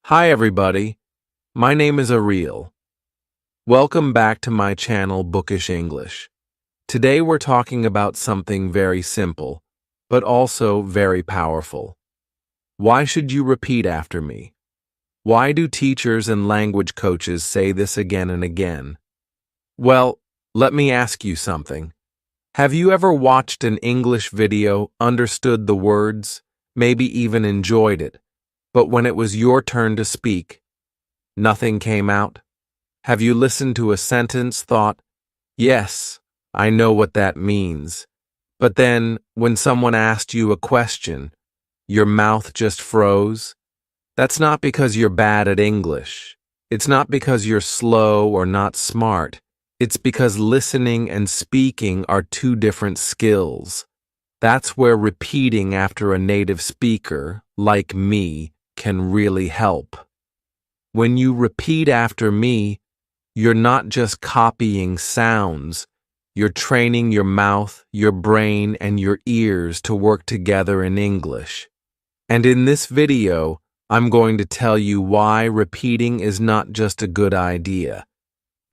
Hi everybody, my name is Areil. Welcome back to my channel Bookish English. Today we're talking about something very simple, but also very powerful. Why should you repeat after me? Why do teachers and language coaches say this again and again? Well, let me ask you something. Have you ever watched an English video, understood the words, maybe even enjoyed it, but when it was your turn to speak, nothing came out? Have you listened to a sentence, thought, yes, I know what that means, but then when someone asked you a question, your mouth just froze? That's not because you're bad at English. It's not because you're slow or not smart. It's because listening and speaking are two different skills. That's where repeating after a native speaker, like me, can really help. When you repeat after me, you're not just copying sounds. You're training your mouth, your brain, and your ears to work together in English. And in this video, I'm going to tell you why repeating is not just a good idea.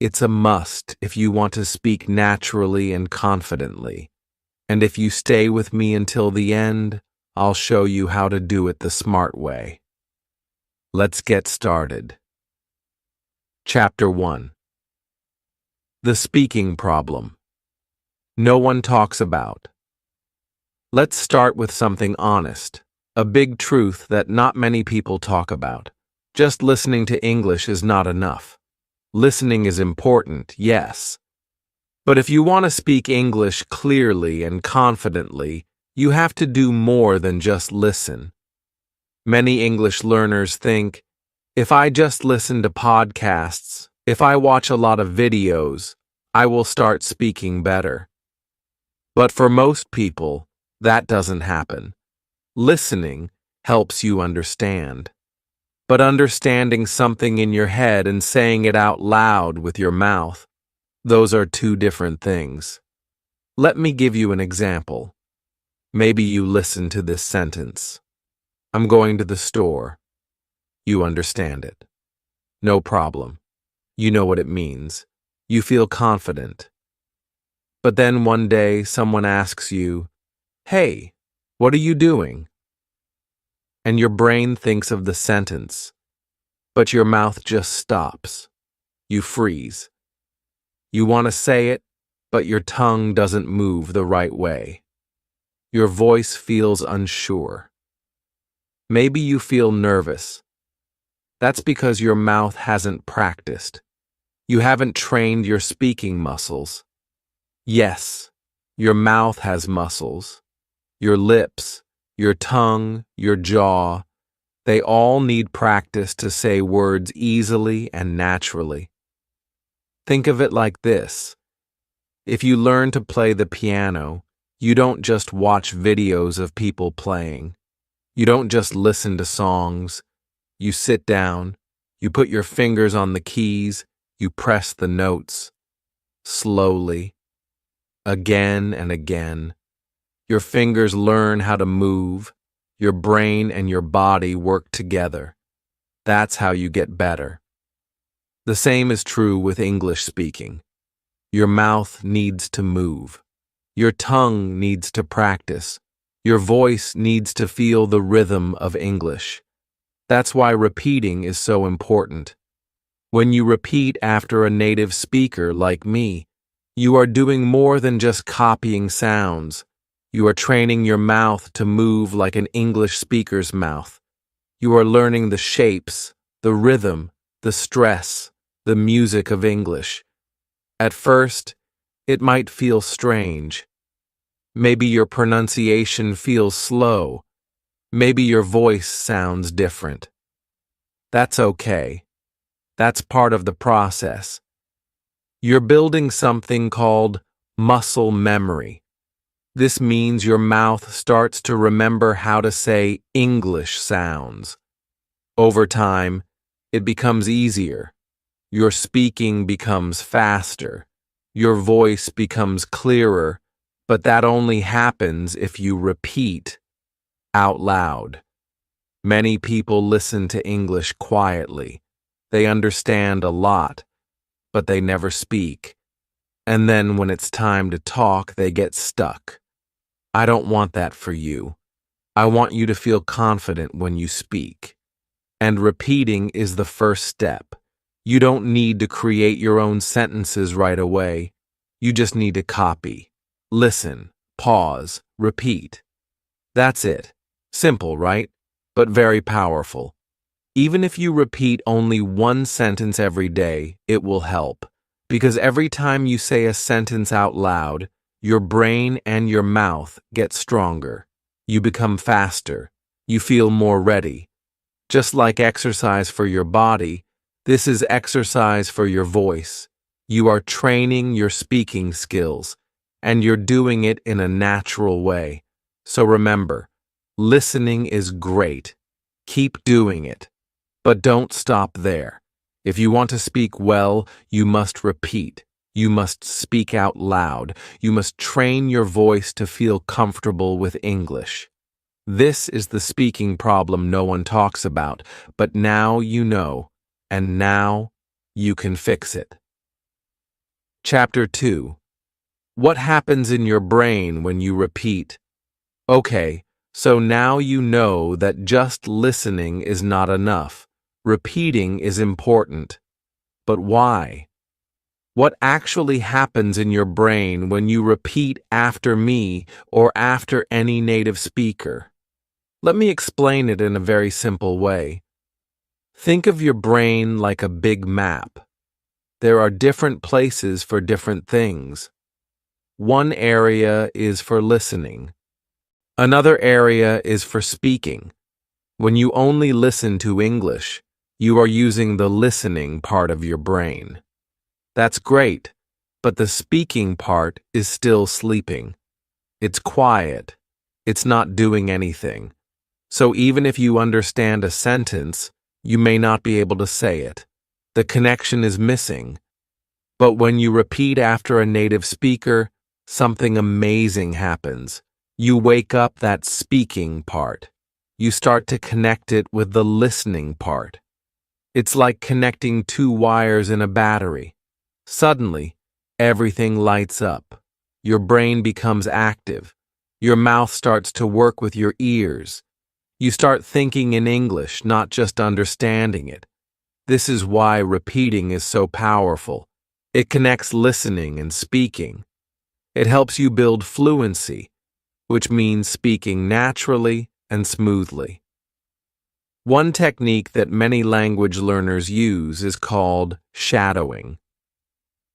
It's a must if you want to speak naturally and confidently. And if you stay with me until the end, I'll show you how to do it the smart way. Let's get started. Chapter 1. The speaking problem. No one talks about. Let's start with something honest, a big truth that not many people talk about. Just listening to English is not enough. Listening is important, yes. But if you want to speak English clearly and confidently, you have to do more than just listen. Many English learners think, if I just listen to podcasts, if I watch a lot of videos, I will start speaking better. But for most people, that doesn't happen. Listening helps you understand. But understanding something in your head and saying it out loud with your mouth, those are two different things. Let me give you an example. Maybe you listen to this sentence. I'm going to the store. You understand it. No problem. You know what it means. You feel confident. But then one day someone asks you, hey, what are you doing? And your brain thinks of the sentence, but your mouth just stops. You freeze. You want to say it, but your tongue doesn't move the right way. Your voice feels unsure. Maybe you feel nervous. That's because your mouth hasn't practiced. You haven't trained your speaking muscles. Yes, your mouth has muscles. Your lips, your tongue, your jaw, they all need practice to say words easily and naturally. Think of it like this. If you learn to play the piano, you don't just watch videos of people playing. You don't just listen to songs. You sit down, you put your fingers on the keys, you press the notes. Slowly, again and again. Your fingers learn how to move. Your brain and your body work together. That's how you get better. The same is true with English speaking. Your mouth needs to move. Your tongue needs to practice. Your voice needs to feel the rhythm of English. That's why repeating is so important. When you repeat after a native speaker like me, you are doing more than just copying sounds. You are training your mouth to move like an English speaker's mouth. You are learning the shapes, the rhythm, the stress, the music of English. At first, it might feel strange. Maybe your pronunciation feels slow. Maybe your voice sounds different. That's okay. That's part of the process. You're building something called muscle memory. This means your mouth starts to remember how to say English sounds. Over time, it becomes easier. Your speaking becomes faster. Your voice becomes clearer, but that only happens if you repeat out loud. Many people listen to English quietly. They understand a lot, but they never speak. And then when it's time to talk, they get stuck. I don't want that for you. I want you to feel confident when you speak. And repeating is the first step. You don't need to create your own sentences right away. You just need to copy, listen, pause, repeat. That's it. Simple, right? But very powerful. Even if you repeat only one sentence every day, it will help. Because every time you say a sentence out loud, your brain and your mouth get stronger. You become faster. You feel more ready. Just like exercise for your body, this is exercise for your voice. You are training your speaking skills, and you're doing it in a natural way. So remember, listening is great. Keep doing it. But don't stop there. If you want to speak well, you must repeat. You must speak out loud. You must train your voice to feel comfortable with English. This is the speaking problem no one talks about, but now you know, and now you can fix it. Chapter 2. What happens in your brain when you repeat? Okay, so now you know that just listening is not enough. Repeating is important. But why? What actually happens in your brain when you repeat after me or after any native speaker? Let me explain it in a very simple way. Think of your brain like a big map. There are different places for different things. One area is for listening. Another area is for speaking. When you only listen to English, you are using the listening part of your brain. That's great, but the speaking part is still sleeping. It's quiet. It's not doing anything. So even if you understand a sentence, you may not be able to say it. The connection is missing. But when you repeat after a native speaker, something amazing happens. You wake up that speaking part. You start to connect it with the listening part. It's like connecting two wires in a battery. Suddenly, everything lights up. Your brain becomes active. Your mouth starts to work with your ears. You start thinking in English, not just understanding it. This is why repeating is so powerful. It connects listening and speaking. It helps you build fluency, which means speaking naturally and smoothly. One technique that many language learners use is called shadowing.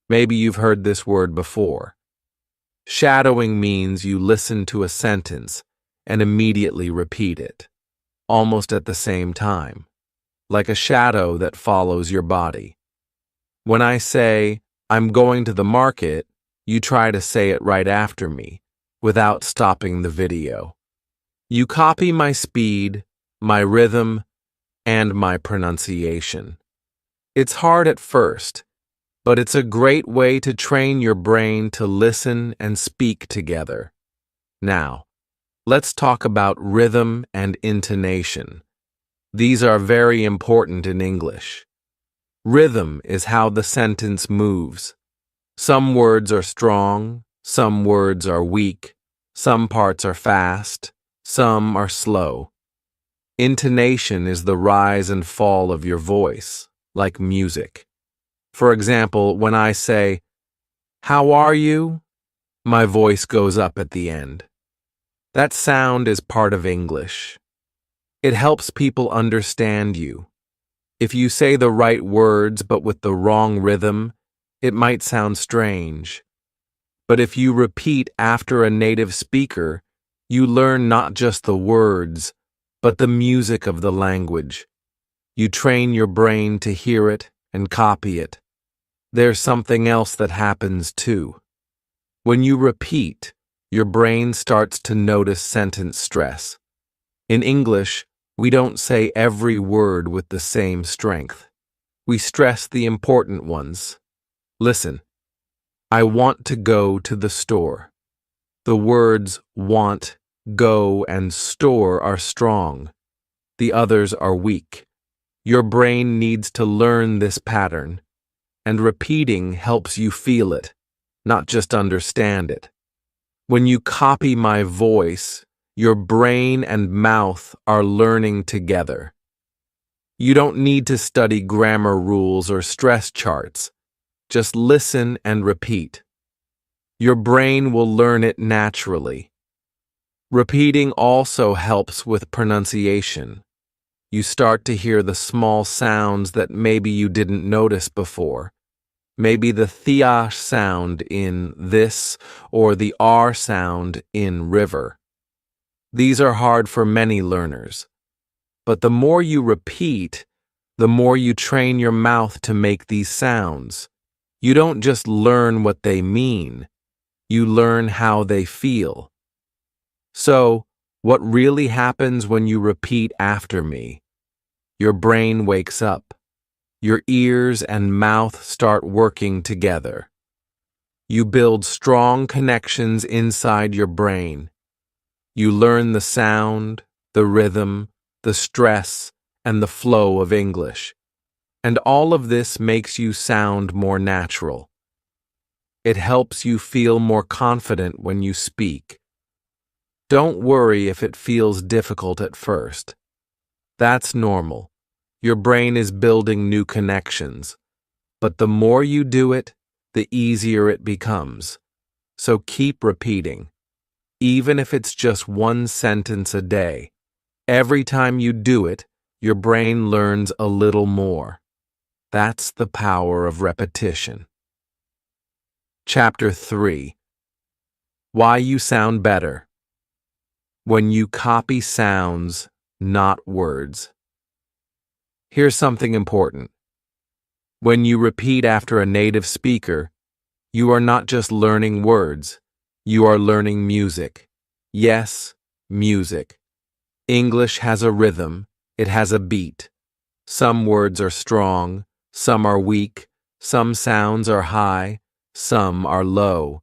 Maybe you've heard this word before. Shadowing means you listen to a sentence and immediately repeat it, almost at the same time, like a shadow that follows your body. When I say, "I'm going to the market," you try to say it right after me, without stopping the video. You copy my speed, my rhythm, and my pronunciation. It's hard at first, but it's a great way to train your brain to listen and speak together. Now, let's talk about rhythm and intonation. These are very important in English. Rhythm is how the sentence moves. Some words are strong, some words are weak, some parts are fast, some are slow. Intonation is the rise and fall of your voice, like music. For example, when I say, "How are you?" my voice goes up at the end. That sound is part of English. It helps people understand you. If you say the right words but with the wrong rhythm, it might sound strange. But if you repeat after a native speaker, you learn not just the words, but the music of the language. You train your brain to hear it and copy it. There's something else that happens too. When you repeat, your brain starts to notice sentence stress. In English, we don't say every word with the same strength. We stress the important ones. Listen, I want to go to the store. The words want, go, and store are strong. the others are weak. Your brain needs to learn this pattern, and repeating helps you feel it, not just understand it. When you copy my voice, your brain and mouth are learning together. You don't need to study grammar rules or stress charts. Just listen and repeat. Your brain will learn it naturally. Repeating also helps with pronunciation. You start to hear the small sounds that maybe you didn't notice before. Maybe the th sound in this or the r sound in river. These are hard for many learners. But the more you repeat, the more you train your mouth to make these sounds. You don't just learn what they mean, you learn how they feel. So, what really happens when you repeat after me? Your brain wakes up. Your ears and mouth start working together. You build strong connections inside your brain. You learn the sound, the rhythm, the stress, and the flow of English. And all of this makes you sound more natural. It helps you feel more confident when you speak. Don't worry if it feels difficult at first. That's normal. Your brain is building new connections. But the more you do it, the easier it becomes. So keep repeating. Even if it's just one sentence a day. Every time you do it, your brain learns a little more. That's the power of repetition. Chapter 3. Why you sound better. When you copy sounds, not words. Here's something important. When you repeat after a native speaker, you are not just learning words, you are learning music. Yes, music. English has a rhythm, it has a beat. Some words are strong, some are weak, some sounds are high, some are low.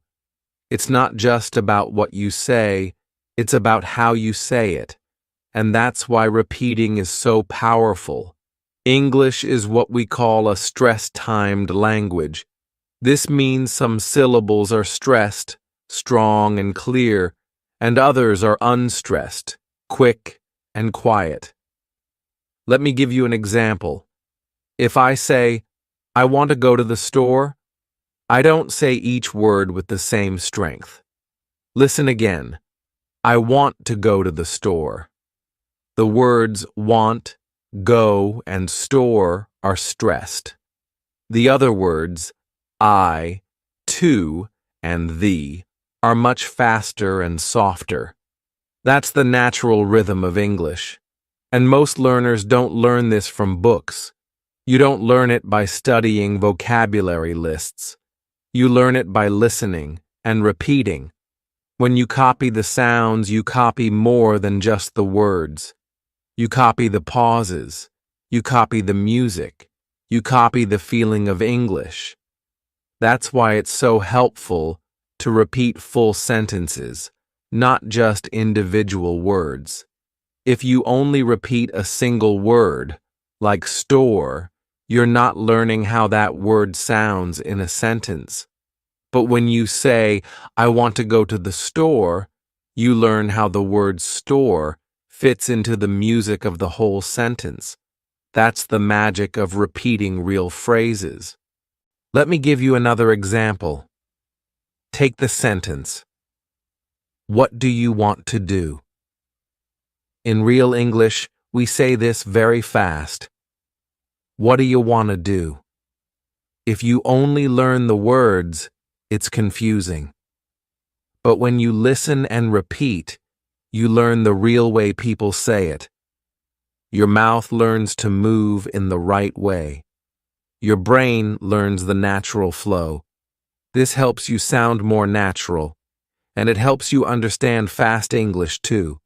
It's not just about what you say, it's about how you say it. And that's why repeating is so powerful. English is what we call a stress-timed language. This means some syllables are stressed, strong and clear, and others are unstressed, quick and quiet. Let me give you an example. If I say, I want to go to the store, I don't say each word with the same strength. Listen again. I want to go to the store. The words want, go, and store are stressed. The other words, I, to, and thee, are much faster and softer. That's the natural rhythm of English. And most learners don't learn this from books. You don't learn it by studying vocabulary lists. You learn it by listening and repeating. When you copy the sounds, you copy more than just the words. You copy the pauses. You copy the music. You copy the feeling of English. That's why it's so helpful to repeat full sentences, not just individual words. If you only repeat a single word, like store, you're not learning how that word sounds in a sentence. But when you say, I want to go to the store, you learn how the word store fits into the music of the whole sentence. That's the magic of repeating real phrases. Let me give you another example. Take the sentence, what do you want to do? In real English, we say this very fast. What do you want to do? If you only learn the words, it's confusing. But when you listen and repeat, you learn the real way people say it. Your mouth learns to move in the right way. Your brain learns the natural flow. This helps you sound more natural, and it helps you understand fast English too.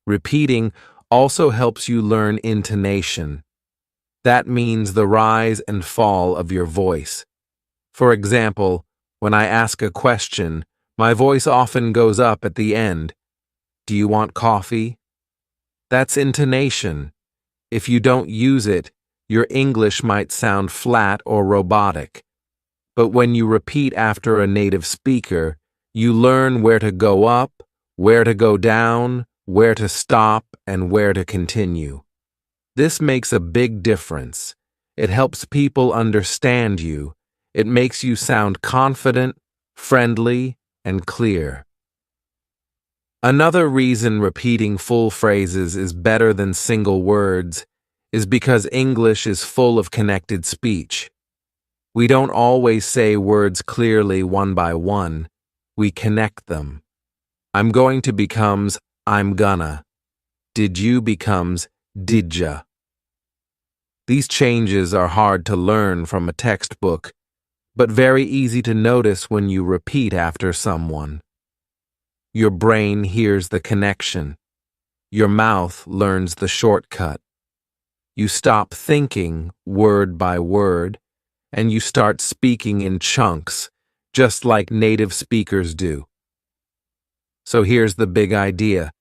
Repeating also helps you learn intonation. That means the rise and fall of your voice. For example, when I ask a question, my voice often goes up at the end. Do you want coffee? That's intonation. If you don't use it, your English might sound flat or robotic. But when you repeat after a native speaker, you learn where to go up, where to go down, where to stop, and where to continue. This makes a big difference. It helps people understand you. It makes you sound confident, friendly, and clear. Another reason repeating full phrases is better than single words is because English is full of connected speech. We don't always say words clearly one by one. We connect them. I'm going to becomes I'm gonna. Did you becomes didja. These changes are hard to learn from a textbook, but very easy to notice when you repeat after someone. Your brain hears the connection. Your mouth learns the shortcut. You stop thinking word by word, and you start speaking in chunks, just like native speakers do. So here's the big idea.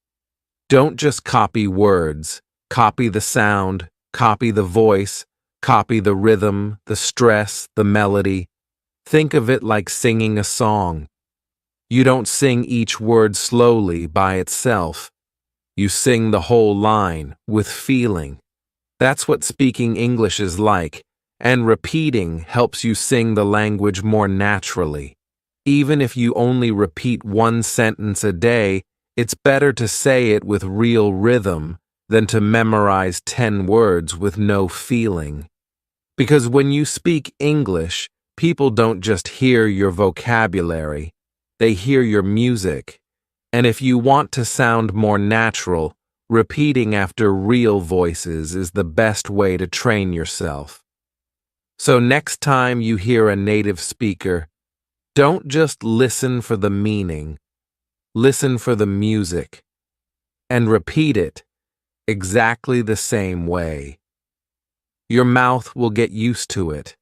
Don't just copy words. Copy the sound, copy the voice, copy the rhythm, the stress, the melody. Think of it like singing a song. You don't sing each word slowly by itself. You sing the whole line with feeling. That's what speaking English is like, and repeating helps you sing the language more naturally. Even if you only repeat one sentence a day, it's better to say it with real rhythm than to memorize 10 words with no feeling. Because when you speak English, people don't just hear your vocabulary, they hear your music. And if you want to sound more natural, repeating after real voices is the best way to train yourself. So next time you hear a native speaker, don't just listen for the meaning, listen for the music, and repeat it exactly the same way. Your mouth will get used to it.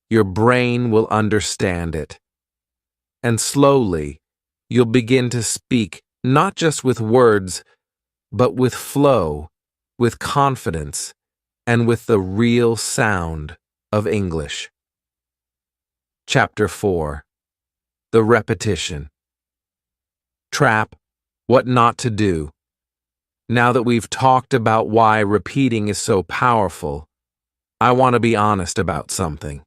Your brain will understand it. And slowly, you'll begin to speak not just with words, but with flow, with confidence, and with the real sound of English. Chapter 4. The Repetition. Trap, what not to do. Now that we've talked about why repeating is so powerful, I want to be honest about something.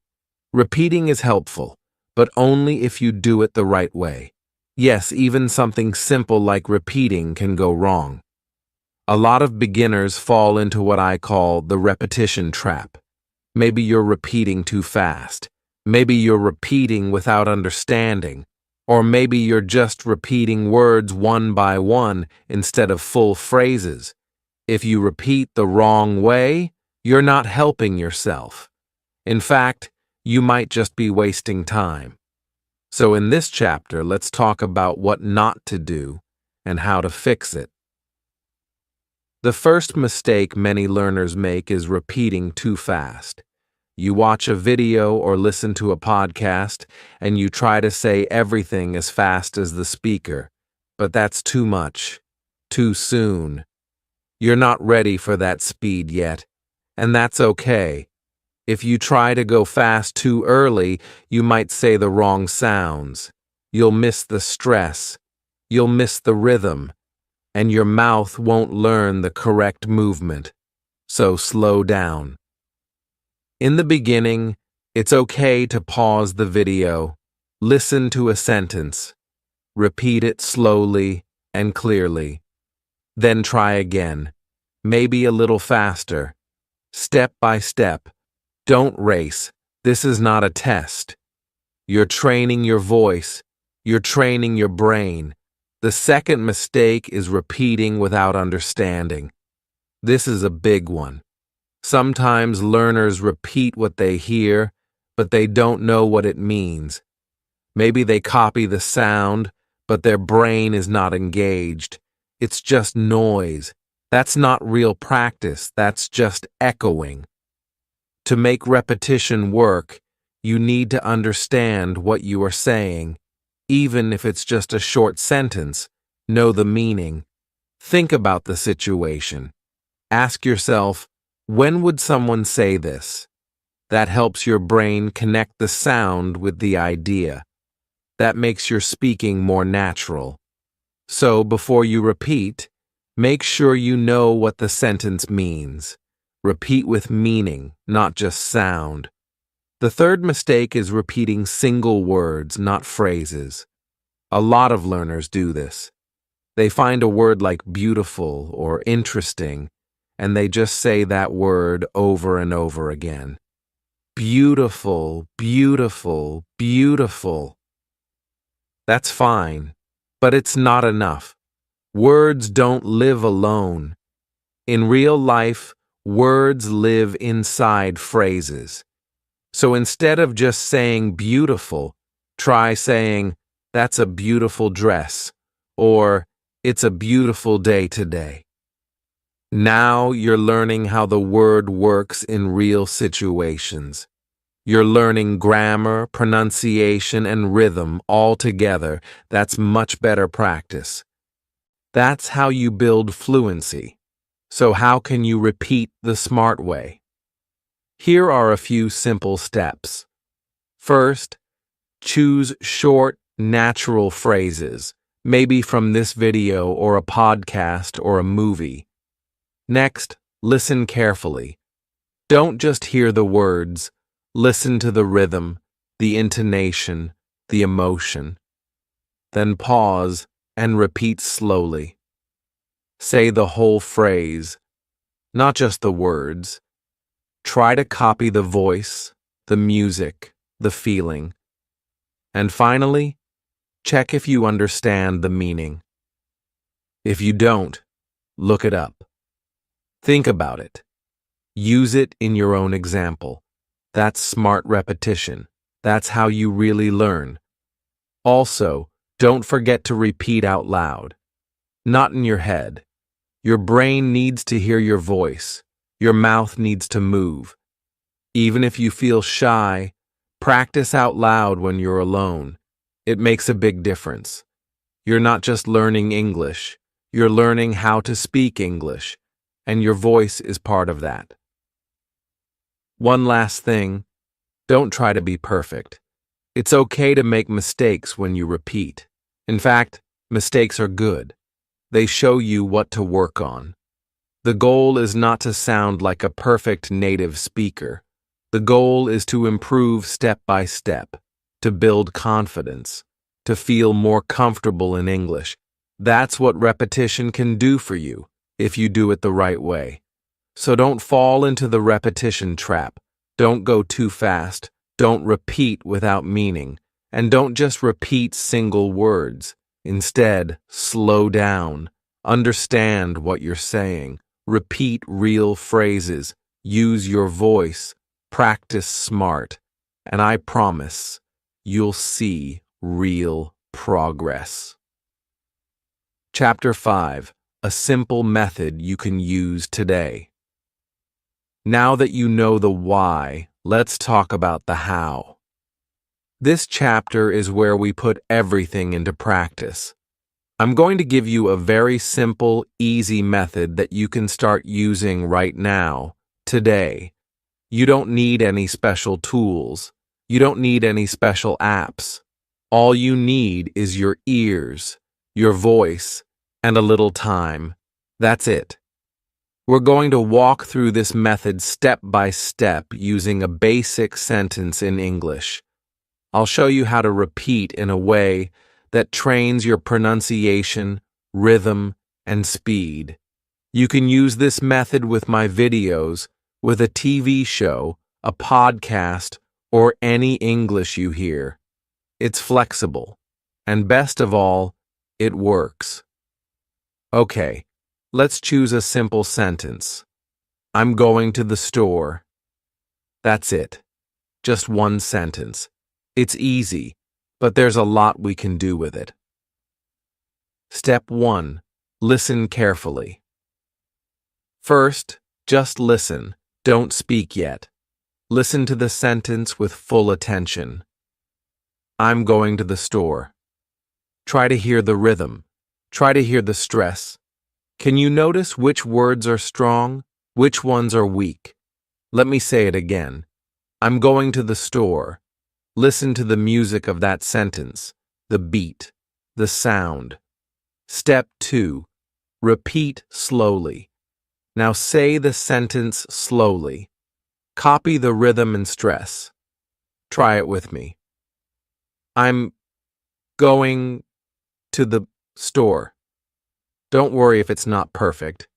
Repeating is helpful, but only if you do it the right way. Yes, even something simple like repeating can go wrong. A lot of beginners fall into what I call the repetition trap. Maybe you're repeating too fast. Maybe you're repeating without understanding. Or maybe you're just repeating words one by one instead of full phrases. If you repeat the wrong way, you're not helping yourself. In fact, you might just be wasting time. So in this chapter, let's talk about what not to do and how to fix it. The first mistake many learners make is repeating too fast. You watch a video or listen to a podcast, and you try to say everything as fast as the speaker. But that's too much. Too soon. You're not ready for that speed yet, and that's okay. If you try to go fast too early, you might say the wrong sounds. You'll miss the stress. You'll miss the rhythm, and your mouth won't learn the correct movement. So slow down. In the beginning, it's okay to pause the video, listen to a sentence, repeat it slowly and clearly. Then try again, maybe a little faster, step by step. Don't race. This is not a test. You're training your voice. You're training your brain. The second mistake is repeating without understanding. This is a big one. Sometimes learners repeat what they hear, but they don't know what it means. Maybe they copy the sound, but their brain is not engaged. It's just noise. That's not real practice. That's just echoing. To make repetition work, you need to understand what you are saying. Even if it's just a short sentence, know the meaning. Think about the situation. Ask yourself, When would someone say this? That helps your brain connect the sound with the idea. That makes your speaking more natural. So before you repeat, make sure you know what the sentence means. Repeat with meaning, not just sound. The third mistake is repeating single words, not phrases. A lot of learners do this. They find a word like beautiful or interesting, and they just say that word over and over again. Beautiful, beautiful, beautiful. That's fine, but it's not enough. Words don't live alone. In real life, words live inside phrases. So instead of just saying beautiful, try saying, that's a beautiful dress, or it's a beautiful day today. Now you're learning how the word works in real situations. You're learning grammar, pronunciation, and rhythm all together. That's much better practice. That's how you build fluency. So how can you repeat the smart way? Here are a few simple steps. First, choose short, natural phrases, maybe from this video or a podcast or a movie. Next, listen carefully. Don't just hear the words. Listen to the rhythm, the intonation, the emotion. Then pause and repeat slowly. Say the whole phrase, not just the words. Try to copy the voice, the music, the feeling. And finally, check if you understand the meaning. If you don't, look it up. Think about it. Use it in your own example. That's smart repetition. That's how you really learn. Also, don't forget to repeat out loud. Not in your head. Your brain needs to hear your voice. Your mouth needs to move. Even if you feel shy, practice out loud when you're alone. It makes a big difference. You're not just learning English. You're learning how to speak English, and your voice is part of that. One last thing, don't try to be perfect. It's okay to make mistakes when you repeat. In fact, mistakes are good. They show you what to work on. The goal is not to sound like a perfect native speaker. The goal is to improve step by step, to build confidence, to feel more comfortable in English. That's what repetition can do for you if you do it the right way. So don't fall into the repetition trap. Don't go too fast. Don't repeat without meaning. And don't just repeat single words. Instead, slow down. Understand what you're saying. Repeat real phrases. Use your voice. Practice smart. And I promise you'll see real progress. Chapter 5. A simple method you can use today. Now that you know the why, let's talk about the how. This chapter is where we put everything into practice. I'm going to give you a very simple, easy method that you can start using right now, today. You don't need any special tools. You don't need any special apps. All you need is your ears, your voice, and a little time. That's it. We're going to walk through this method step by step using a basic sentence in English. I'll show you how to repeat in a way that trains your pronunciation, rhythm, and speed. You can use this method with my videos, with a TV show, a podcast, or any English you hear. It's flexible, and best of all, it works. Okay, let's choose a simple sentence. I'm going to the store. That's it. Just one sentence. It's easy, but there's a lot we can do with it. Step 1. Listen carefully. First, just listen. Don't speak yet. Listen to the sentence with full attention. I'm going to the store. Try to hear the rhythm. Try to hear the stress. Can you notice which words are strong, Which ones are weak? Let me say it again. I'm going to the store. Listen to the music of that sentence, the beat, the sound. Step 2. Repeat slowly. Now say the sentence slowly. Copy the rhythm and stress. Try it with me. I'm going to the store. Don't worry if it's not perfect.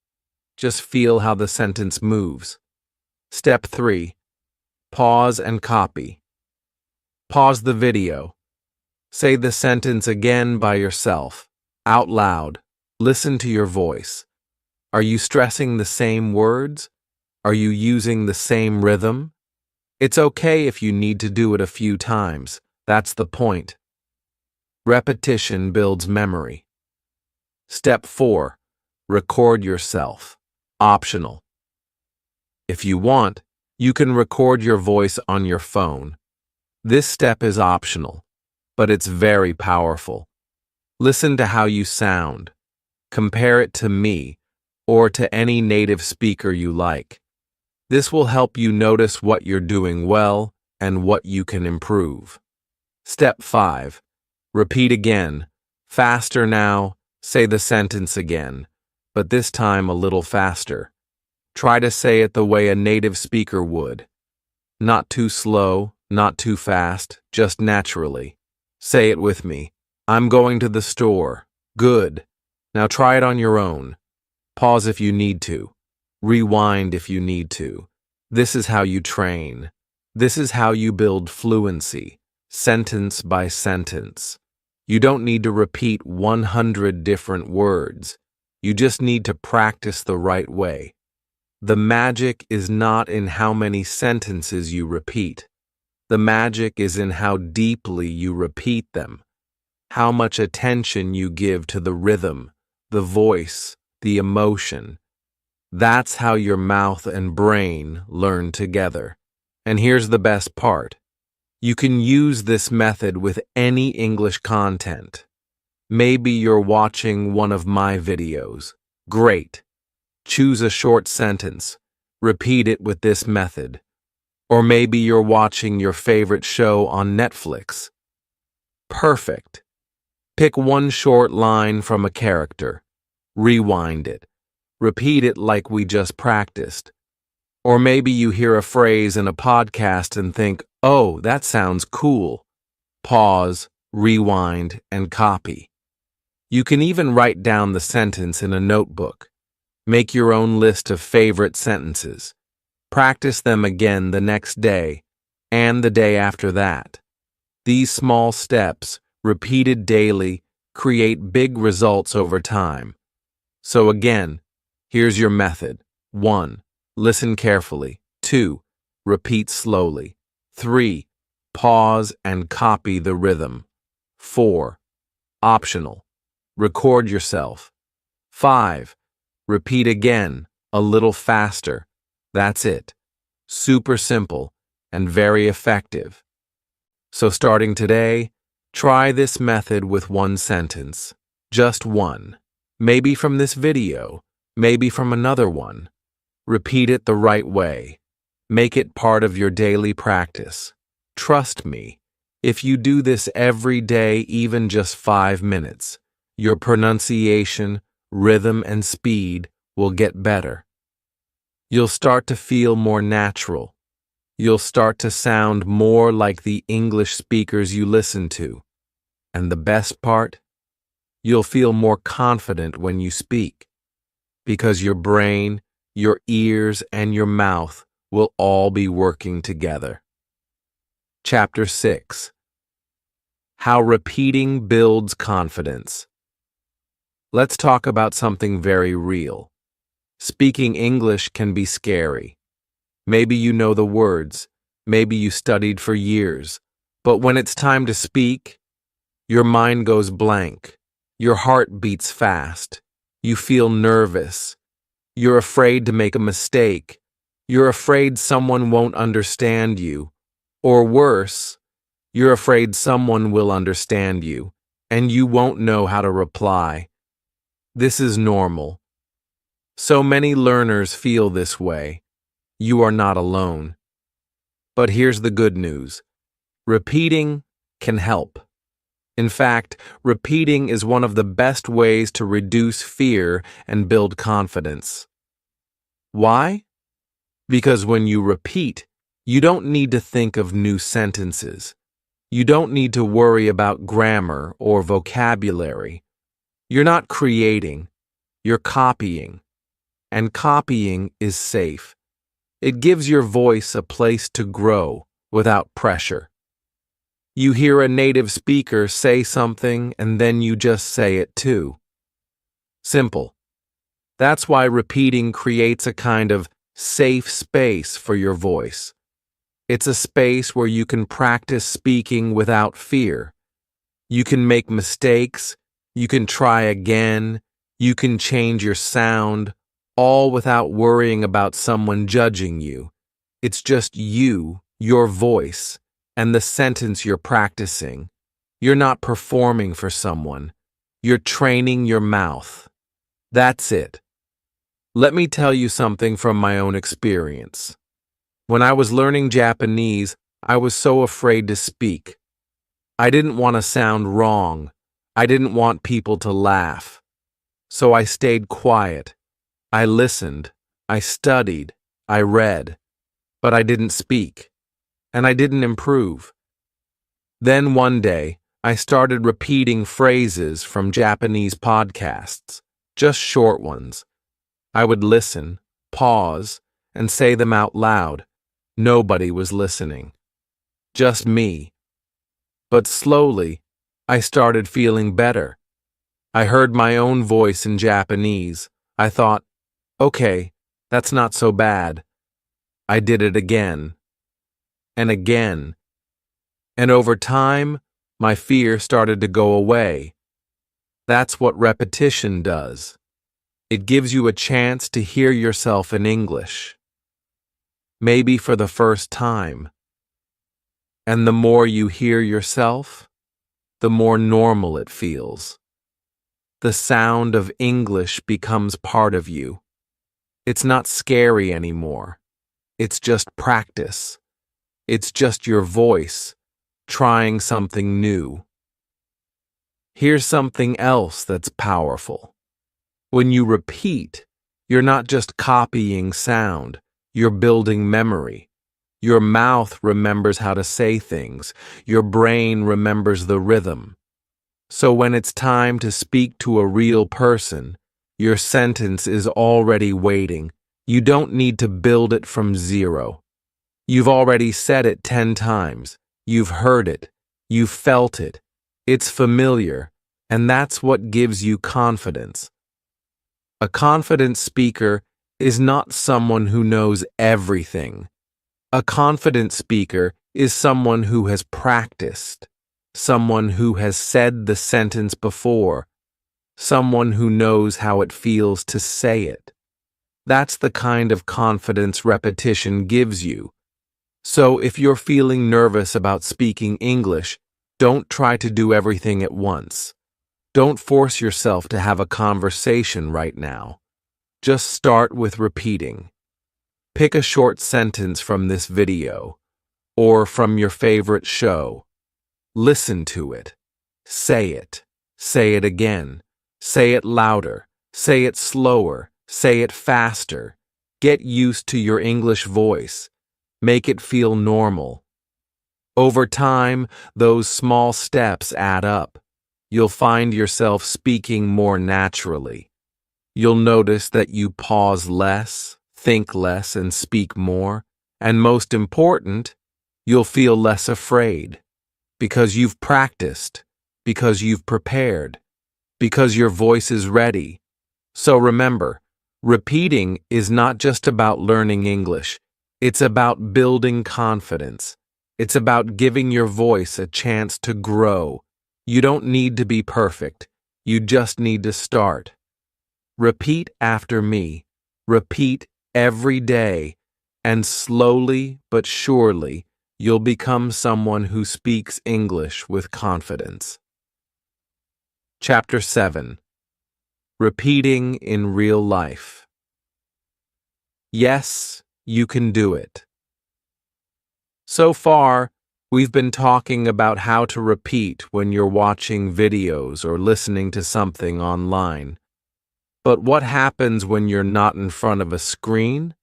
Just feel how the sentence moves. Step 3. Pause and copy. Pause the video. Say the sentence again by yourself, out loud. Listen to your voice. Are you stressing the same words? Are you using the same rhythm? It's okay if you need to do it a few times. That's the point. Repetition builds memory. Step 4. Record yourself. Optional. If you want, you can record your voice on your phone. This step is optional, but it's very powerful. Listen to how you sound. Compare it to me or to any native speaker you like. This will help you notice what you're doing well and what you can improve. Step 5. Repeat again. Faster now. Say the sentence again, but this time a little faster. Try to say it the way a native speaker would. Not too slow, not too fast, just naturally. Say it with me. I'm going to the store. Good. Now try it on your own. Pause if you need to. Rewind if you need to. This is how you train. This is how you build fluency, sentence by sentence. You don't need to repeat 100 different words. You just need to practice the right way. The magic is not in how many sentences you repeat. The magic is in how deeply you repeat them, how much attention you give to the rhythm, the voice, the emotion. That's how your mouth and brain learn together. And here's the best part. You can use this method with any English content. Maybe you're watching one of my videos. Great. Choose a short sentence. Repeat it with this method. Or maybe you're watching your favorite show on Netflix. Perfect. Pick one short line from a character. Rewind it. Repeat it like we just practiced. Or maybe you hear a phrase in a podcast and think, oh, that sounds cool. Pause, rewind, and copy. You can even write down the sentence in a notebook. Make your own list of favorite sentences. Practice them again the next day and the day after that. These small steps, repeated daily, create big results over time. So again, here's your method. 1. Listen carefully. 2. Repeat slowly. 3. Pause and copy the rhythm. 4. Optional. Record yourself. 5. Repeat again, a little faster. That's it. Super simple and very effective. So starting today, try this method with one sentence. Just one. Maybe from this video, maybe from another one. Repeat it the right way. Make it part of your daily practice. Trust me, if you do this every day, even just 5 minutes, your pronunciation, rhythm, and speed will get better. You'll start to feel more natural. You'll start to sound more like the English speakers you listen to. And the best part? You'll feel more confident when you speak, because your brain, your ears, and your mouth will all be working together. Chapter 6. How repeating builds confidence. Let's talk about something very real. Speaking English can be scary. Maybe you know the words, maybe you studied for years, but when it's time to speak, your mind goes blank, your heart beats fast, you feel nervous, you're afraid to make a mistake, you're afraid someone won't understand you, or worse, you're afraid someone will understand you, and you won't know how to reply. This is normal. So many learners feel this way. You are not alone. But here's the good news. Repeating can help. In fact, repeating is one of the best ways to reduce fear and build confidence. Why? Because when you repeat, you don't need to think of new sentences. You don't need to worry about grammar or vocabulary. You're not creating, you're copying. And copying is safe. It gives your voice a place to grow without pressure. You hear a native speaker say something and then you just say it too. Simple. That's why repeating creates a kind of safe space for your voice. It's a space where you can practice speaking without fear. You can make mistakes, you can try again, you can change your sound, all without worrying about someone judging you. It's just you, your voice, and the sentence you're practicing. You're not performing for someone. You're training your mouth. That's it. Let me tell you something from my own experience. When I was learning Japanese, I was so afraid to speak. I didn't want to sound wrong. I didn't want people to laugh. So I stayed quiet. I listened. I studied. I read. But I didn't speak. And I didn't improve. Then one day, I started repeating phrases from Japanese podcasts, just short ones. I would listen, pause, and say them out loud. Nobody was listening. Just me. But slowly, I started feeling better. I heard my own voice in Japanese. I thought, okay, that's not so bad. I did it again. And again. And over time, my fear started to go away. That's what repetition does. It gives you a chance to hear yourself in English. Maybe for the first time. And the more you hear yourself, the more normal it feels. The sound of English becomes part of you. It's not scary anymore. It's just practice. It's just your voice, trying something new. Here's something else that's powerful. When you repeat, you're not just copying sound. You're building memory. Your mouth remembers how to say things. Your brain remembers the rhythm. So when it's time to speak to a real person, your sentence is already waiting. You don't need to build it from zero. You've already said it 10 times. You've heard it. You've felt it. It's familiar, and that's what gives you confidence. A confident speaker is not someone who knows everything. A confident speaker is someone who has practiced, someone who has said the sentence before, someone who knows how it feels to say it. That's the kind of confidence repetition gives you. So if you're feeling nervous about speaking English, don't try to do everything at once. Don't force yourself to have a conversation right now. Just start with repeating. Pick a short sentence from this video, or from your favorite show. Listen to it. Say it. Say it again. Say it louder. Say it slower. Say it faster. Get used to your English voice. Make it feel normal. Over time, those small steps add up. You'll find yourself speaking more naturally. You'll notice that you pause less, think less, and speak more. And most important, you'll feel less afraid. Because you've practiced. Because you've prepared. Because your voice is ready. So remember, repeating is not just about learning English. It's about building confidence. It's about giving your voice a chance to grow. You don't need to be perfect. You just need to start. Repeat after me. Repeat every day. And slowly but surely, you'll become someone who speaks English with confidence. Chapter 7. Repeating in Real Life. Yes, you can do it. So far, we've been talking about how to repeat when you're watching videos or listening to something online. But what happens when you're not in front of a screen?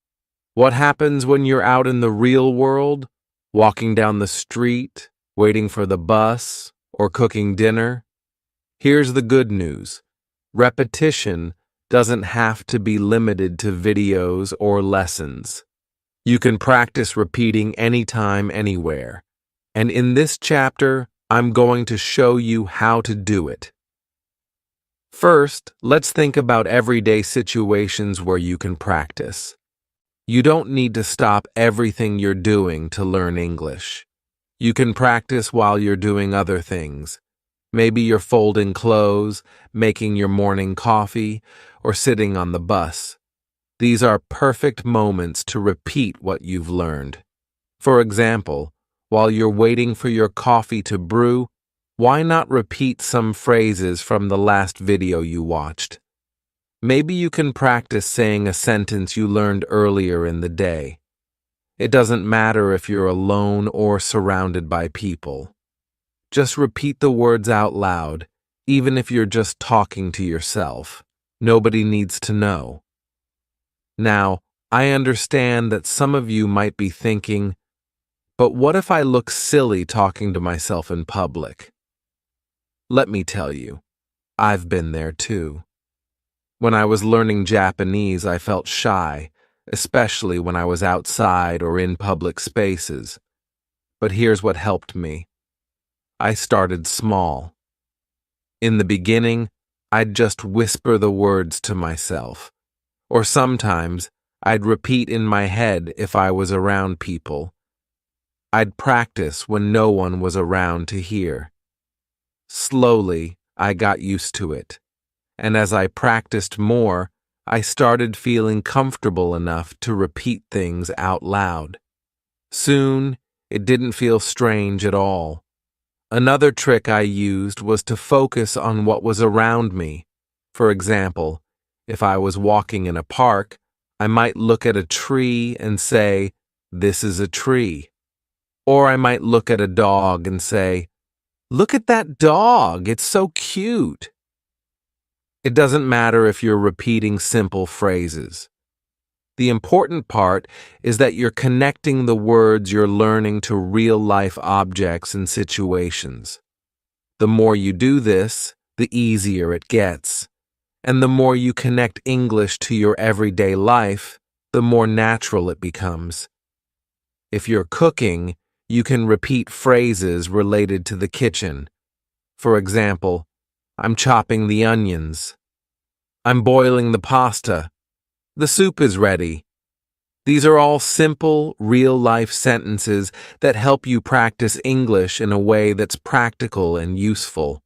What happens when you're out in the real world, walking down the street, waiting for the bus, or cooking dinner? Here's the good news. Repetition doesn't have to be limited to videos or lessons. You can practice repeating anytime, anywhere. And in this chapter, I'm going to show you how to do it. First, let's think about everyday situations where you can practice. You don't need to stop everything you're doing to learn English. You can practice while you're doing other things. Maybe you're folding clothes, making your morning coffee, or sitting on the bus. These are perfect moments to repeat what you've learned. For example, while you're waiting for your coffee to brew, why not repeat some phrases from the last video you watched? Maybe you can practice saying a sentence you learned earlier in the day. It doesn't matter if you're alone or surrounded by people. Just repeat the words out loud, even if you're just talking to yourself. Nobody needs to know. Now, I understand that some of you might be thinking, but what if I look silly talking to myself in public? Let me tell you, I've been there too. When I was learning Japanese, I felt shy, especially when I was outside or in public spaces. But here's what helped me. I started small. In the beginning, I'd just whisper the words to myself. Or sometimes, I'd repeat in my head if I was around people. I'd practice when no one was around to hear. Slowly, I got used to it. And as I practiced more, I started feeling comfortable enough to repeat things out loud. Soon, it didn't feel strange at all. Another trick I used was to focus on what was around me. For example, if I was walking in a park, I might look at a tree and say, "This is a tree." Or I might look at a dog and say, "Look at that dog, it's so cute." It doesn't matter if you're repeating simple phrases. The important part is that you're connecting the words you're learning to real-life objects and situations. The more you do this, the easier it gets. And the more you connect English to your everyday life, the more natural it becomes. If you're cooking, you can repeat phrases related to the kitchen. For example, I'm chopping the onions. I'm boiling the pasta. The soup is ready. These are all simple, real-life sentences that help you practice English in a way that's practical and useful.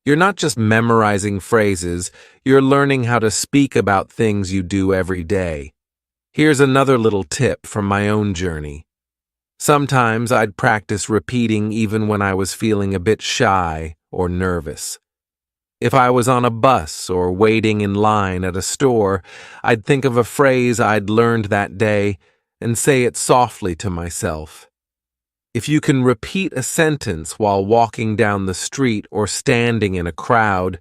You're not just memorizing phrases, you're learning how to speak about things you do every day. Here's another little tip from my own journey. Sometimes I'd practice repeating even when I was feeling a bit shy or nervous. If I was on a bus or waiting in line at a store, I'd think of a phrase I'd learned that day and say it softly to myself. If you can repeat a sentence while walking down the street or standing in a crowd,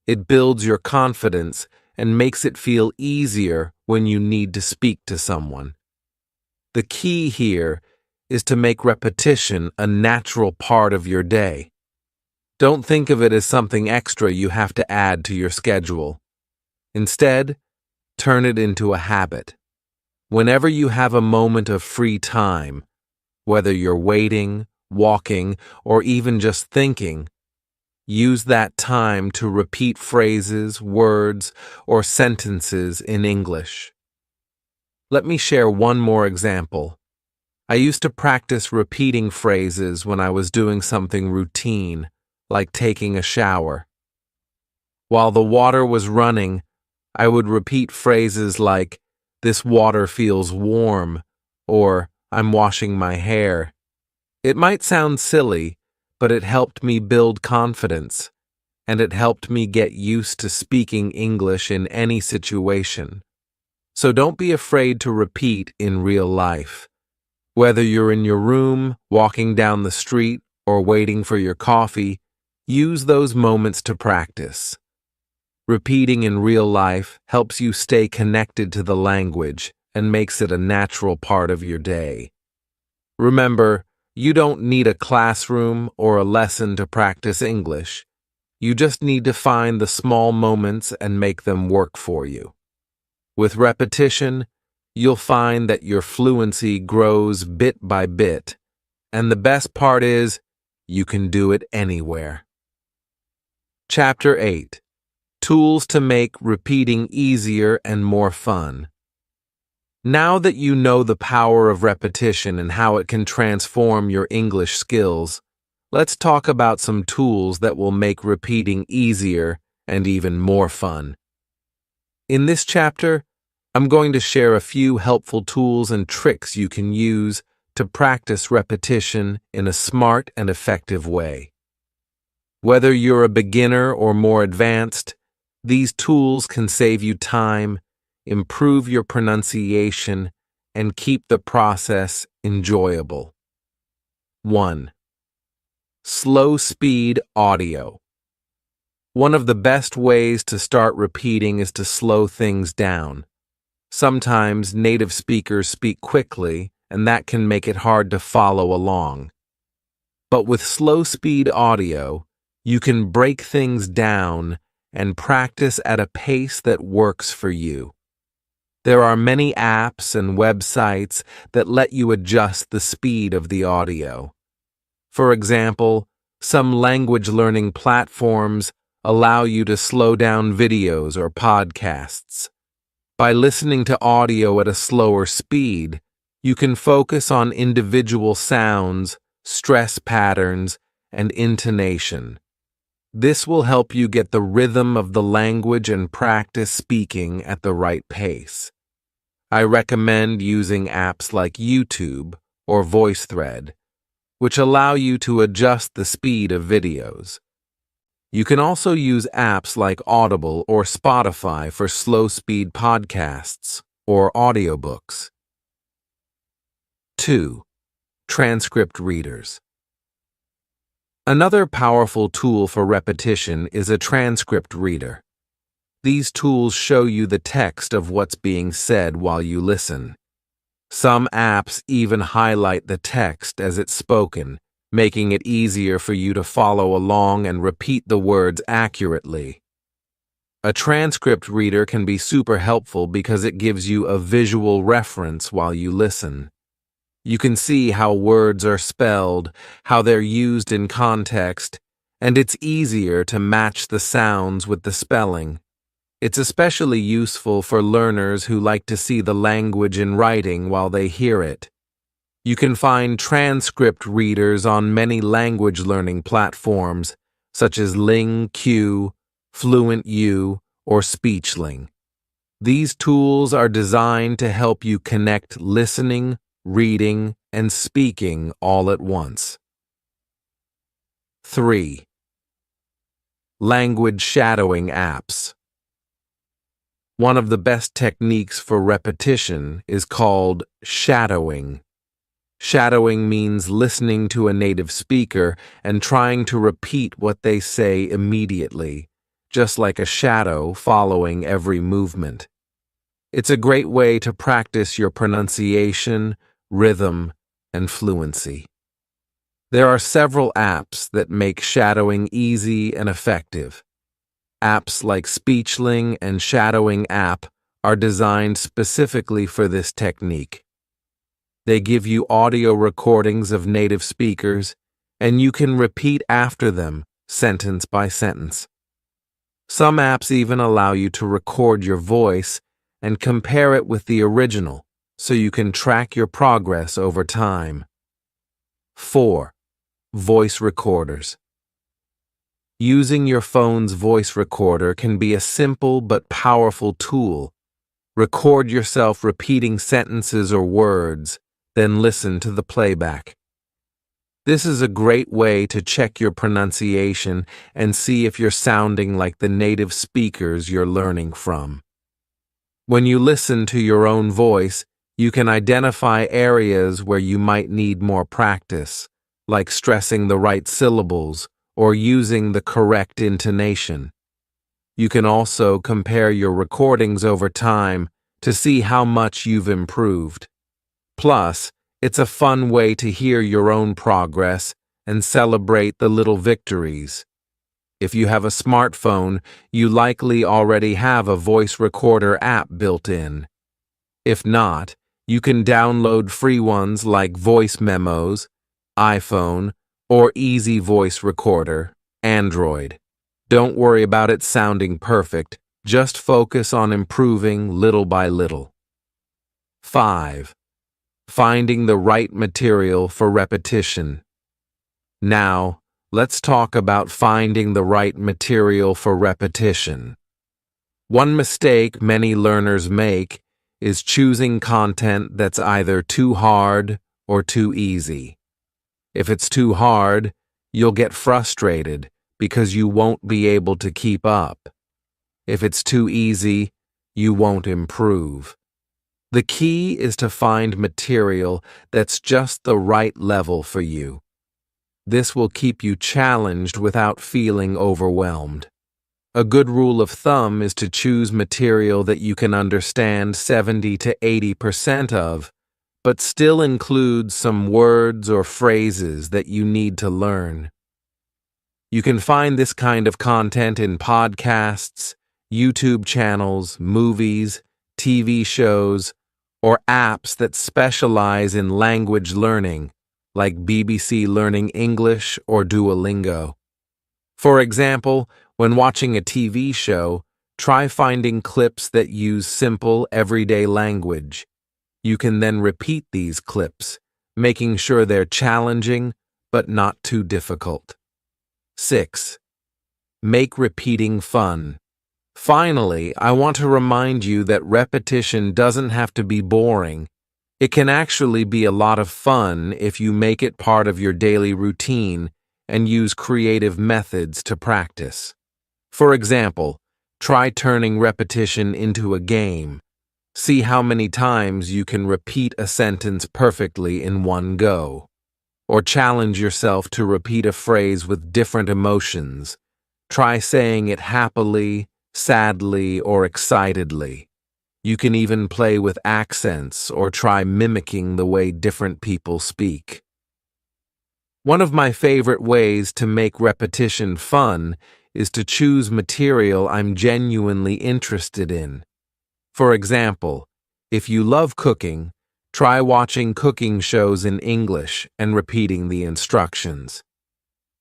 it builds your confidence and makes it feel easier when you need to speak to someone. The key here is to make repetition a natural part of your day. Don't think of it as something extra you have to add to your schedule. Instead, turn it into a habit. Whenever you have a moment of free time, whether you're waiting, walking, or even just thinking, use that time to repeat phrases, words, or sentences in English. Let me share one more example. I used to practice repeating phrases when I was doing something routine, like taking a shower. While the water was running, I would repeat phrases like, "This water feels warm," or "I'm washing my hair." It might sound silly, but it helped me build confidence, and it helped me get used to speaking English in any situation. So don't be afraid to repeat in real life. Whether you're in your room, walking down the street, or waiting for your coffee, use those moments to practice. Repeating in real life helps you stay connected to the language and makes it a natural part of your day. Remember, you don't need a classroom or a lesson to practice English. You just need to find the small moments and make them work for you. With repetition, you'll find that your fluency grows bit by bit, and the best part is, you can do it anywhere. Chapter 8. Tools to make repeating easier and more fun. Now that you know the power of repetition and how it can transform your English skills, let's talk about some tools that will make repeating easier and even more fun. In this chapter, I'm going to share a few helpful tools and tricks you can use to practice repetition in a smart and effective way. Whether you're a beginner or more advanced, these tools can save you time, improve your pronunciation, and keep the process enjoyable. 1. Slow speed audio. One of the best ways to start repeating is to slow things down. Sometimes native speakers speak quickly, and that can make it hard to follow along. But with slow speed audio, you can break things down and practice at a pace that works for you. There are many apps and websites that let you adjust the speed of the audio. For example, some language learning platforms allow you to slow down videos or podcasts. By listening to audio at a slower speed, you can focus on individual sounds, stress patterns, and intonation. This will help you get the rhythm of the language and practice speaking at the right pace. I recommend using apps like YouTube or VoiceThread, which allow you to adjust the speed of videos. You can also use apps like Audible or Spotify for slow-speed podcasts or audiobooks. 2. Transcript readers. Another powerful tool for repetition is a transcript reader. These tools show you the text of what's being said while you listen. Some apps even highlight the text as it's spoken, making it easier for you to follow along and repeat the words accurately. A transcript reader can be super helpful because it gives you a visual reference while you listen. You can see how words are spelled, how they're used in context, and it's easier to match the sounds with the spelling. It's especially useful for learners who like to see the language in writing while they hear it. You can find transcript readers on many language learning platforms, such as Ling.Q, Fluent U, or Speechling. These tools are designed to help you connect listening, reading, and speaking all at once. 3. Language shadowing apps. One of the best techniques for repetition is called shadowing. Shadowing means listening to a native speaker and trying to repeat what they say immediately, just like a shadow following every movement. It's a great way to practice your pronunciation, rhythm, and fluency. There are several apps that make shadowing easy and effective. Apps like Speechling and Shadowing App are designed specifically for this technique. They give you audio recordings of native speakers, and you can repeat after them, sentence by sentence. Some apps even allow you to record your voice and compare it with the original, so you can track your progress over time. 4. Voice recorders. Using your phone's voice recorder can be a simple but powerful tool. Record yourself repeating sentences or words, then listen to the playback. This is a great way to check your pronunciation and see if you're sounding like the native speakers you're learning from. When you listen to your own voice, you can identify areas where you might need more practice, like stressing the right syllables or using the correct intonation. You can also compare your recordings over time to see how much you've improved. Plus, it's a fun way to hear your own progress and celebrate the little victories. If you have a smartphone, you likely already have a voice recorder app built in. If not, you can download free ones like Voice Memos, iPhone, or Easy Voice Recorder, Android. Don't worry about it sounding perfect, just focus on improving little by little. 5. Finding the right material for repetition. Now, let's talk about finding the right material for repetition. One mistake many learners make is choosing content that's either too hard or too easy. If it's too hard, you'll get frustrated because you won't be able to keep up. If it's too easy, you won't improve. The key is to find material that's just the right level for you. This will keep you challenged without feeling overwhelmed. A good rule of thumb is to choose material that you can understand 70 to 80% of, but still includes some words or phrases that you need to learn. You can find this kind of content in podcasts, YouTube channels, movies, TV shows, or apps that specialize in language learning, like BBC Learning English or Duolingo. For example, when watching a TV show, try finding clips that use simple, everyday language. You can then repeat these clips, making sure they're challenging but not too difficult. 6. Make repeating fun. Finally, I want to remind you that repetition doesn't have to be boring. It can actually be a lot of fun if you make it part of your daily routine and use creative methods to practice. For example, try turning repetition into a game. See how many times you can repeat a sentence perfectly in one go. Or challenge yourself to repeat a phrase with different emotions. Try saying it happily, sadly, or excitedly. You can even play with accents or try mimicking the way different people speak. One of my favorite ways to make repetition fun is to choose material I'm genuinely interested in. For example, if you love cooking, try watching cooking shows in English and repeating the instructions.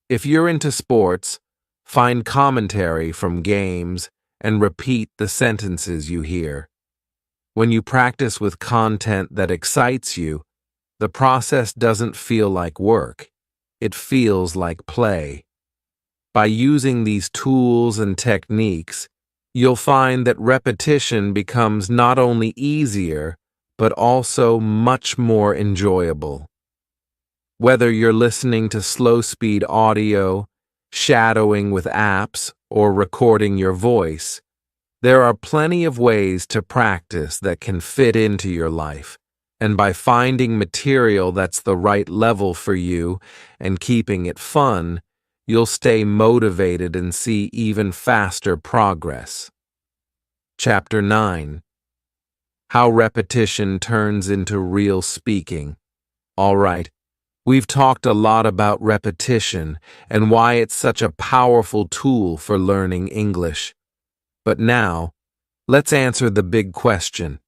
If you're into sports, find commentary from games and repeat the sentences you hear. When you practice with content that excites you, the process doesn't feel like work. It feels like play. By using these tools and techniques, you'll find that repetition becomes not only easier, but also much more enjoyable. Whether you're listening to slow-speed audio, shadowing with apps, or recording your voice, there are plenty of ways to practice that can fit into your life, and by finding material that's the right level for you and keeping it fun, you'll stay motivated and see even faster progress. Chapter 9. How repetition turns into real speaking. All right, we've talked a lot about repetition and why it's such a powerful tool for learning English. But now, let's answer the big question.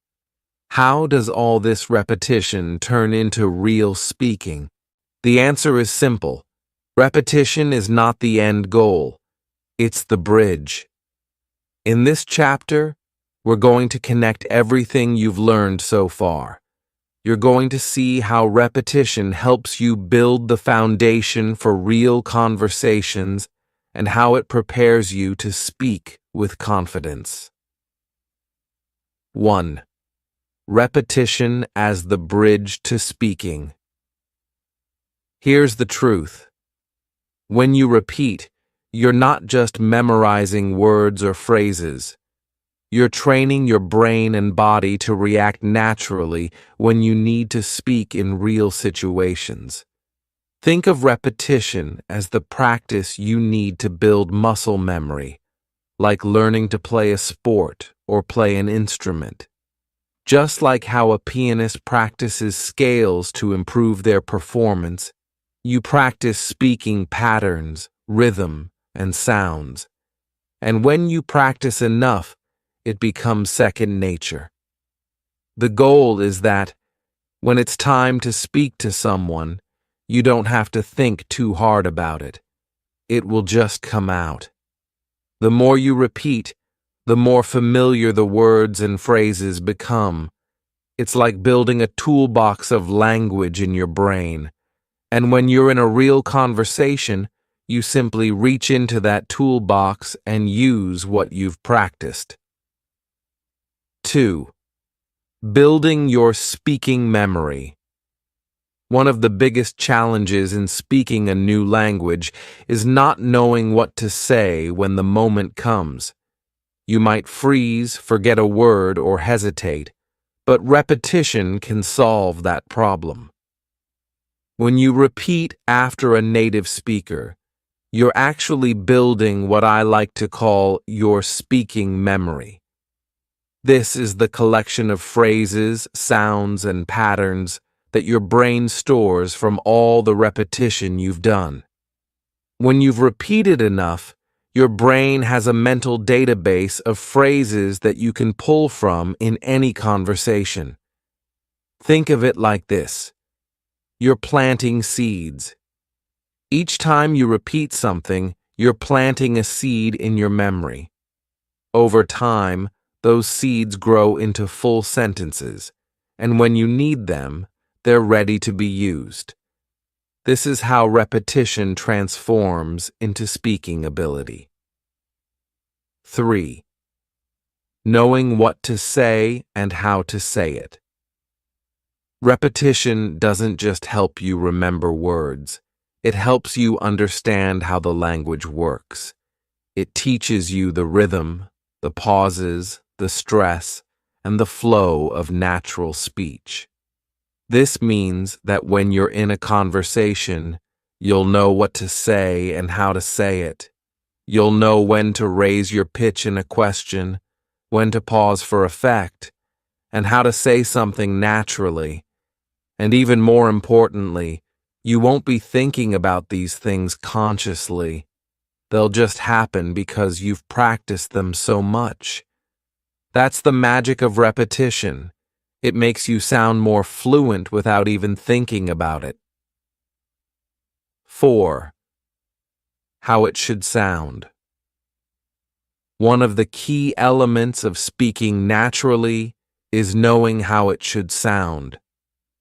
How does all this repetition turn into real speaking? The answer is simple. Repetition is not the end goal. It's the bridge. In this chapter, we're going to connect everything you've learned so far. You're going to see how repetition helps you build the foundation for real conversations and how it prepares you to speak with confidence. 1. Repetition as the bridge to speaking. Here's the truth. When you repeat, you're not just memorizing words or phrases. You're training your brain and body to react naturally when you need to speak in real situations. Think of repetition as the practice you need to build muscle memory, like learning to play a sport or play an instrument. Just like how a pianist practices scales to improve their performance, you practice speaking patterns, rhythm, and sounds. And when you practice enough, it becomes second nature. The goal is that, when it's time to speak to someone, you don't have to think too hard about it. It will just come out. The more you repeat, the more familiar the words and phrases become. It's like building a toolbox of language in your brain. And when you're in a real conversation, you simply reach into that toolbox and use what you've practiced. 2. Building your speaking memory. One of the biggest challenges in speaking a new language is not knowing what to say when the moment comes. You might freeze, forget a word, or hesitate, but repetition can solve that problem. When you repeat after a native speaker, you're actually building what I like to call your speaking memory. This is the collection of phrases, sounds, and patterns that your brain stores from all the repetition you've done. When you've repeated enough, your brain has a mental database of phrases that you can pull from in any conversation. Think of it like this. You're planting seeds. Each time you repeat something, you're planting a seed in your memory. Over time, those seeds grow into full sentences, and when you need them, they're ready to be used. This is how repetition transforms into speaking ability. 3. Knowing what to say and how to say it. Repetition doesn't just help you remember words. It helps you understand how the language works. It teaches you the rhythm, the pauses, the stress, and the flow of natural speech. This means that when you're in a conversation, you'll know what to say and how to say it. You'll know when to raise your pitch in a question, when to pause for effect, and how to say something naturally. And even more importantly, you won't be thinking about these things consciously. They'll just happen because you've practiced them so much. That's the magic of repetition. It makes you sound more fluent without even thinking about it. 4. How it should sound. One of the key elements of speaking naturally is knowing how it should sound.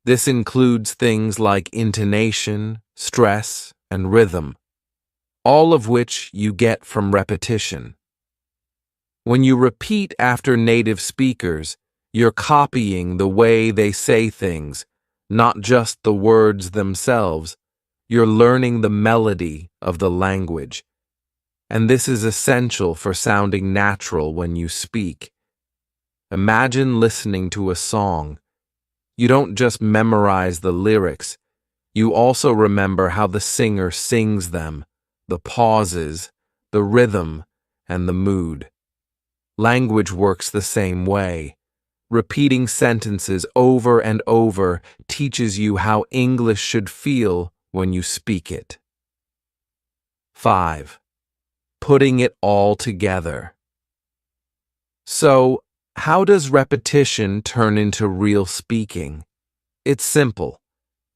This includes things like intonation, stress, and rhythm, all of which you get from repetition. When you repeat after native speakers, you're copying the way they say things, not just the words themselves. You're learning the melody of the language. And this is essential for sounding natural when you speak. Imagine listening to a song. You don't just memorize the lyrics. You also remember how the singer sings them, the pauses, the rhythm, and the mood. Language works the same way. Repeating sentences over and over teaches you how English should feel when you speak it. 5. Putting it all together. So, how does repetition turn into real speaking? It's simple.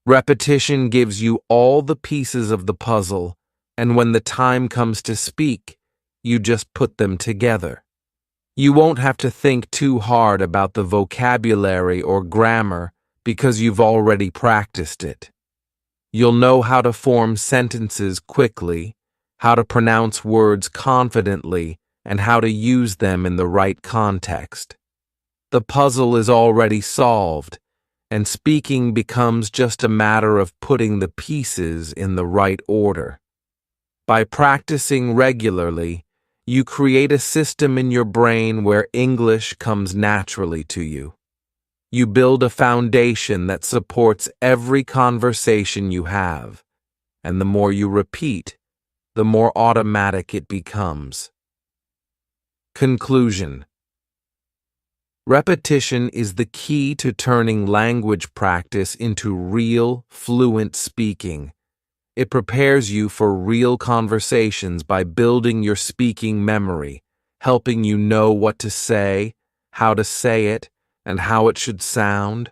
Repetition gives you all the pieces of the puzzle, and when the time comes to speak, you just put them together. You won't have to think too hard about the vocabulary or grammar because you've already practiced it. You'll know how to form sentences quickly, how to pronounce words confidently, and how to use them in the right context. The puzzle is already solved, and speaking becomes just a matter of putting the pieces in the right order. By practicing regularly, You create a system in your brain where English comes naturally to you. You build a foundation that supports every conversation you have, and the more you repeat, the more automatic it becomes. Conclusion. Repetition is the key to turning language practice into real, fluent speaking. It prepares you for real conversations by building your speaking memory, helping you know what to say, how to say it, and how it should sound.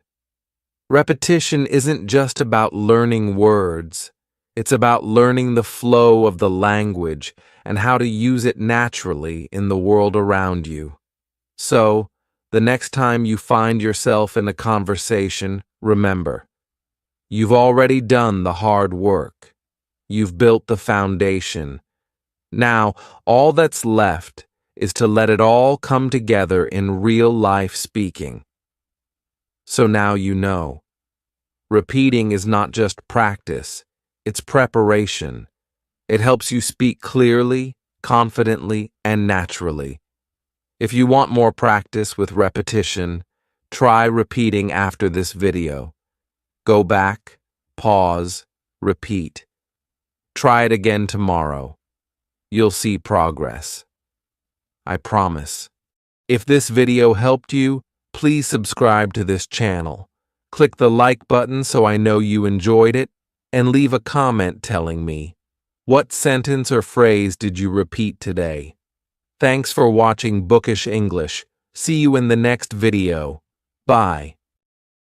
Repetition isn't just about learning words. It's about learning the flow of the language and how to use it naturally in the world around you. So, the next time you find yourself in a conversation, remember, you've already done the hard work. You've built the foundation. Now, all that's left is to let it all come together in real-life speaking. So now you know. Repeating is not just practice, it's preparation. It helps you speak clearly, confidently, and naturally. If you want more practice with repetition, try repeating after this video. Go back, pause, repeat. Try it again tomorrow. You'll see progress. I promise. If this video helped you, please subscribe to this channel. Click the like button so I know you enjoyed it, and leave a comment telling me, what sentence or phrase did you repeat today? Thanks for watching Bookish English. See you in the next video. Bye.